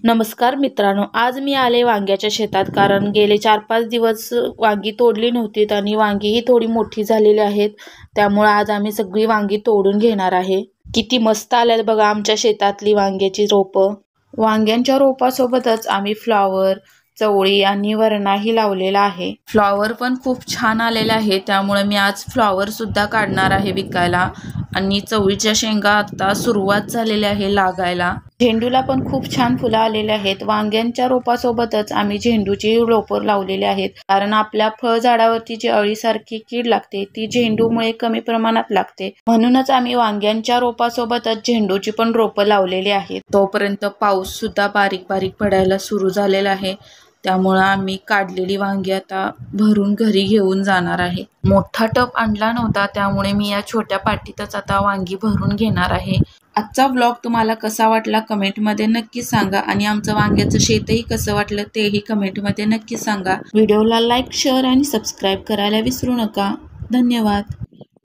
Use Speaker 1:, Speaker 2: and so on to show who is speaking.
Speaker 1: नमस्कार मित्रांनो, आज मी आले वांग्याच्या शेतात कारण गेले 4-5 दिवस वांगी तोडली नव्हतीत आणि वांगीही थोडी मोठी झालेली आहेत. त्यामुळे आज आम्ही सगळी वांगी तोडून घेणार आहे. किती मस्त आल्यात बघा आमच्या शेतातली वांग्याची रोपं. वांग्यांच्या रोपासोबतच आम्ही फ्लॉवर, चवळी आणि वरणाही लावलेला आहे. फ्लॉवर पण खूप छान आलेले आहे, त्यामुळे मी आज फ्लॉवर सुद्धा काढणार आहे विकायला. आणि चवळीच्या शेंगा आता सुरुवात झालेली आहे लागायला. झेंडूला पण खूप छान फुलं आलेली आहेत. वांग्यांच्या रोपासोबतच आम्ही झेंडूची रोपं लावलेली आहेत, कारण आपल्या फळझाडावरती जी अळीसारखी कीड लागते ती झेंडूमुळे कमी प्रमाणात लागते. म्हणूनच आम्ही वांग्यांच्या रोपासोबतच झेंडूची पण रोपं लावलेली आहेत. तोपर्यंत पाऊस सुद्धा बारीक बारीक पडायला सुरू झालेला आहे, त्यामुळे आम्ही काढलेली वांगी आता भरून घरी घेऊन जाणार आहे. मोठा टप आणला नव्हता, त्यामुळे मी या छोट्या पाटीतच आता वांगी भरून घेणार आहे. आजचा व्लॉग तुम्हाला कसा वाटला कमेंटमध्ये नक्की सांगा आणि आमचं वांग्याचं शेतही कसं वाटलं तेही कमेंटमध्ये नक्की सांगा. व्हिडिओला लाईक, शेअर आणि सबस्क्राईब करायला विसरू नका. धन्यवाद.